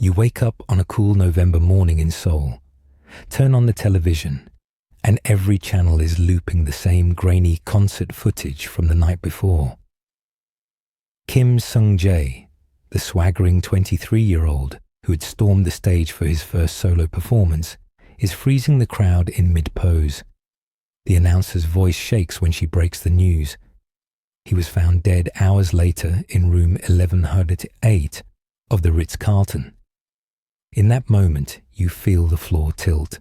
You wake up on a cool November morning in Seoul, turn on the television, and every channel is looping the same grainy concert footage from the night before. Kim Sung-jae, the swaggering 23-year-old who had stormed the stage for his first solo performance, is freezing the crowd in mid-pose. The announcer's voice shakes when she breaks the news. He was found dead hours later in room 1108 of the Ritz-Carlton. In that moment, you feel the floor tilt.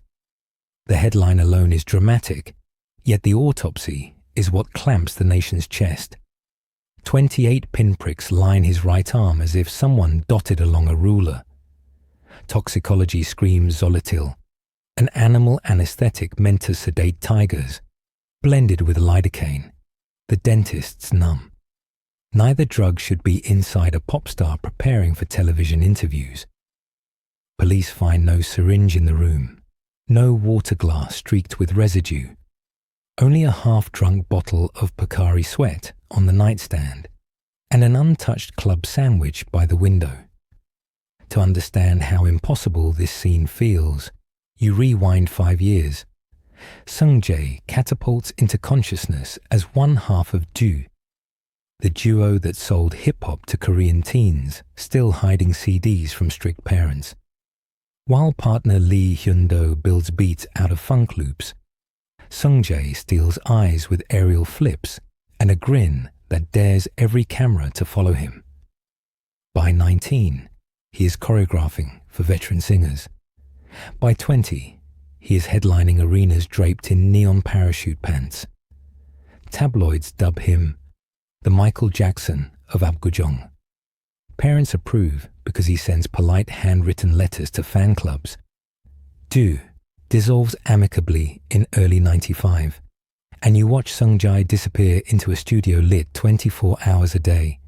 The headline alone is dramatic, yet the autopsy is what clamps the nation's chest. 28 pinpricks line his right arm as if someone dotted along a ruler. Toxicology screams Zolotil, an animal anesthetic meant to sedate tigers, blended with lidocaine. The dentist's numb. Neither drug should be inside a pop star preparing for television interviews. Police find no syringe in the room, no water glass streaked with residue, only a half-drunk bottle of Pocari Sweat on the nightstand, and an untouched club sandwich by the window. To understand how impossible this scene feels, you rewind 5 years. Sung-jae catapults into consciousness as one half of Do, the duo that sold hip-hop to Korean teens, still hiding CDs from strict parents. While partner Lee Hyun-do builds beats out of funk loops, Sung-jae steals eyes with aerial flips and a grin that dares every camera to follow him. By 19, he is choreographing for veteran singers. By 20, he is headlining arenas draped in neon parachute pants. Tabloids dub him the Michael Jackson of Apgujeong. Parents approve because he sends polite handwritten letters to fan clubs. Do dissolves amicably in early 95, and you watch Sung-jae disappear into a studio lit 24 hours a day.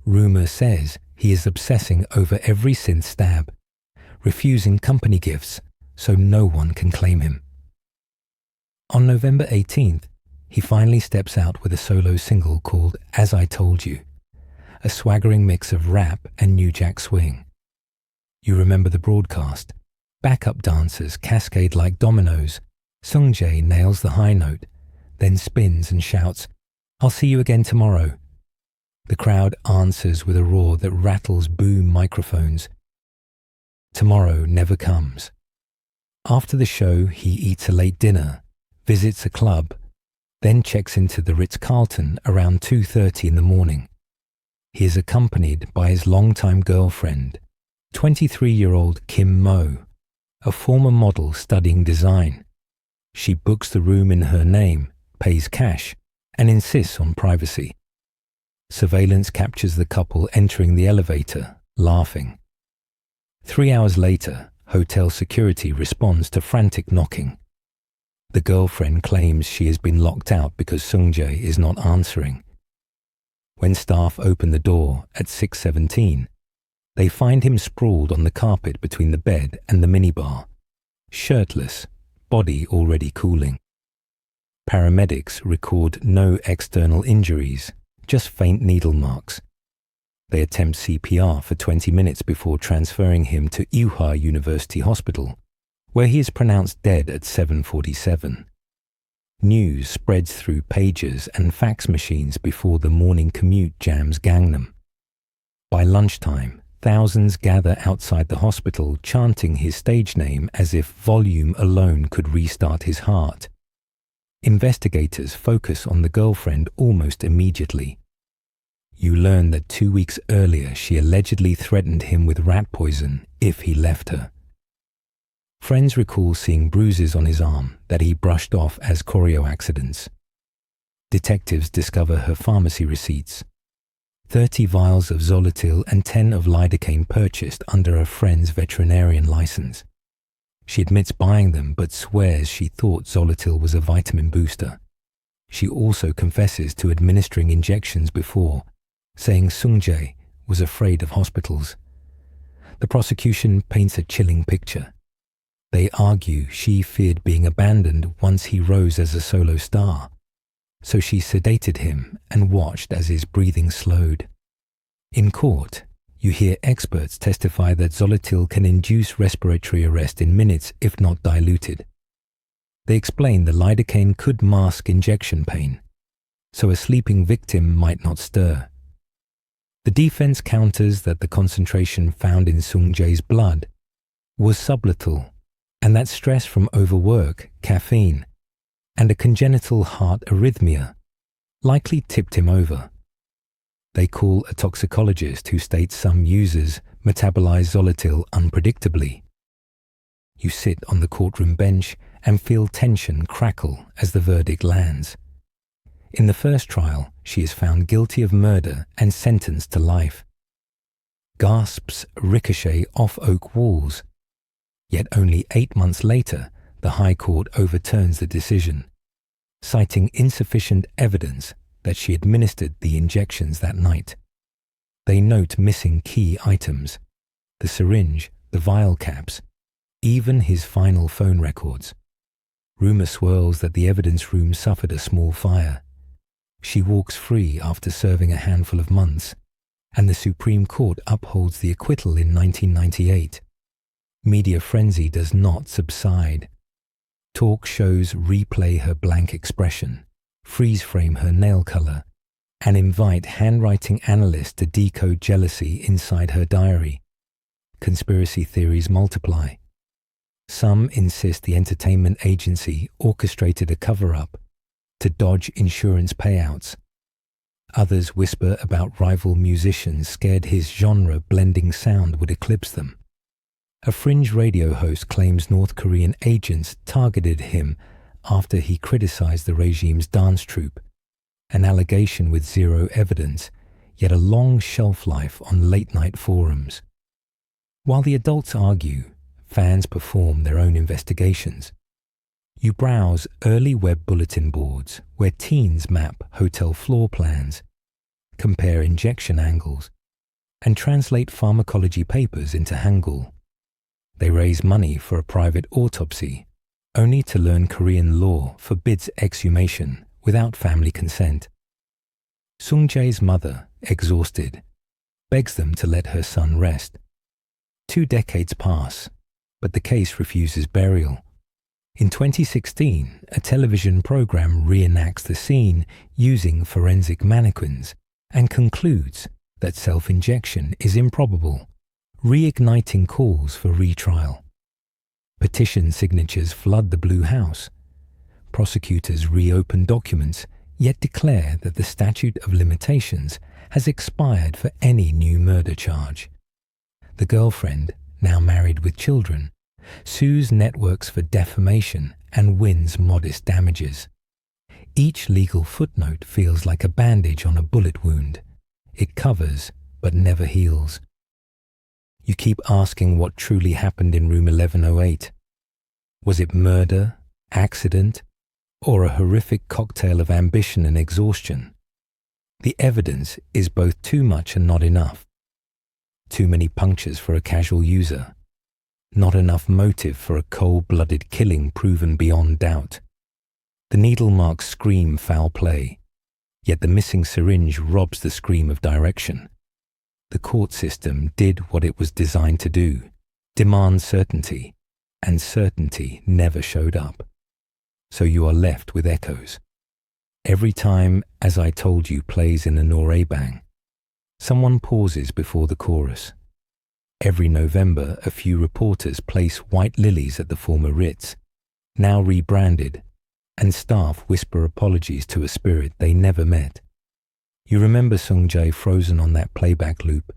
Rumor says he is obsessing over every synth stab, refusing company gifts so no one can claim him. On November 18th, he finally steps out with a solo single called As I Told You, a swaggering mix of rap and New Jack Swing. You remember the broadcast. Backup dancers cascade like dominoes. Sung-jae nails the high note, then spins and shouts, "I'll see you again tomorrow." The crowd answers with a roar that rattles boom microphones. Tomorrow never comes. After the show, he eats a late dinner, visits a club, then checks into the Ritz-Carlton around 2:30 in the morning. He is accompanied by his longtime girlfriend, 23-year-old Kim Mo, a former model studying design. She books the room in her name, pays cash, and insists on privacy. Surveillance captures the couple entering the elevator, laughing. 3 hours later, hotel security responds to frantic knocking. The girlfriend claims she has been locked out because Sung-jae is not answering. When staff open the door at 6:17, they find him sprawled on the carpet between the bed and the minibar, shirtless, body already cooling. Paramedics record no external injuries, just faint needle marks. They attempt CPR for 20 minutes before transferring him to Ewha University Hospital, where he is pronounced dead at 7:47. News spreads through pagers and fax machines before the morning commute jams Gangnam. By lunchtime, thousands gather outside the hospital chanting his stage name as if volume alone could restart his heart. Investigators focus on the girlfriend almost immediately. You learn that 2 weeks earlier she allegedly threatened him with rat poison if he left her. Friends recall seeing bruises on his arm that he brushed off as choreo accidents. Detectives discover her pharmacy receipts. 30 vials of Zolotil and 10 of lidocaine purchased under a friend's veterinarian license. She admits buying them but swears she thought Zolotil was a vitamin booster. She also confesses to administering injections before, saying Sung-jae was afraid of hospitals. The prosecution paints a chilling picture. They argue she feared being abandoned once he rose as a solo star, so she sedated him and watched as his breathing slowed. In court, You hear experts testify that Zolotil can induce respiratory arrest in minutes if not diluted. They explain the lidocaine could mask injection pain, so a sleeping victim might not stir. The defense counters that the concentration found in Sung-jae's blood was sublethal, and that stress from overwork, caffeine, and a congenital heart arrhythmia likely tipped him over. They call a toxicologist who states some users metabolize Zolotil unpredictably. You sit on the courtroom bench and feel tension crackle as the verdict lands. In the first trial, she is found guilty of murder and sentenced to life. Gasps ricochet off oak walls. Yet only 8 months later, the High Court overturns the decision, citing insufficient evidence that she administered the injections that night. They note missing key items: the syringe, the vial caps, even his final phone records. Rumor swirls that the evidence room suffered a small fire. She walks free after serving a handful of months, and the Supreme Court upholds the acquittal in 1998. Media frenzy does not subside. Talk shows replay her blank expression, freeze-frame her nail color, and invite handwriting analysts to decode jealousy inside her diary. Conspiracy theories multiply. Some insist the entertainment agency orchestrated a cover-up to dodge insurance payouts. Others whisper about rival musicians scared his genre-blending sound would eclipse them. A fringe radio host claims North Korean agents targeted him after he criticized the regime's dance troupe, an allegation with zero evidence, yet a long shelf life on late-night forums. While the adults argue, fans perform their own investigations. You browse early web bulletin boards where teens map hotel floor plans, compare injection angles, and translate pharmacology papers into Hangul. They raise money for a private autopsy, only to learn Korean law forbids exhumation without family consent. Sung-jae's mother, exhausted, begs them to let her son rest. 2 decades pass, but the case refuses burial. In 2016, a television program reenacts the scene using forensic mannequins and concludes that self-injection is improbable, reigniting calls for retrial. Petition signatures flood the Blue House. Prosecutors reopen documents, yet declare that the statute of limitations has expired for any new murder charge. The girlfriend, now married with children, sues networks for defamation and wins modest damages. Each legal footnote feels like a bandage on a bullet wound. It covers, but never heals. You keep asking what truly happened in room 1108. Was it murder, accident, or a horrific cocktail of ambition and exhaustion? The evidence is both too much and not enough. Too many punctures for a casual user. Not enough motive for a cold-blooded killing proven beyond doubt. The needle marks scream foul play, yet the missing syringe robs the scream of direction. The court system did what it was designed to do, demand certainty, and certainty never showed up. So you are left with echoes. Every time As I Told You plays in a Noraebang, someone pauses before the chorus. Every November, a few reporters place white lilies at the former Ritz, now rebranded, and staff whisper apologies to a spirit they never met. You remember Sung-jae frozen on that playback loop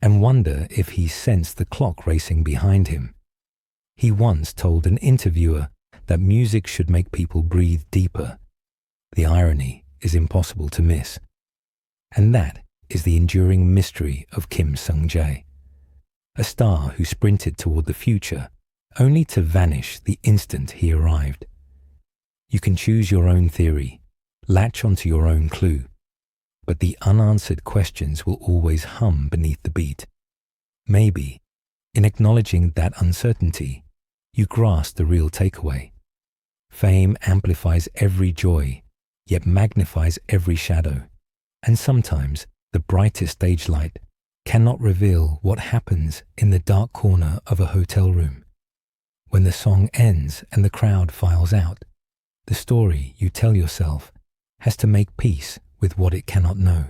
and wonder if he sensed the clock racing behind him. He once told an interviewer that music should make people breathe deeper. The irony is impossible to miss. And that is the enduring mystery of Kim Sung-jae, a star who sprinted toward the future only to vanish the instant he arrived. You can choose your own theory, latch onto your own clue, but the unanswered questions will always hum beneath the beat. Maybe, in acknowledging that uncertainty, you grasp the real takeaway. Fame amplifies every joy, yet magnifies every shadow, and sometimes the brightest stage light cannot reveal what happens in the dark corner of a hotel room. When the song ends and the crowd files out, the story you tell yourself has to make peace with what it cannot know.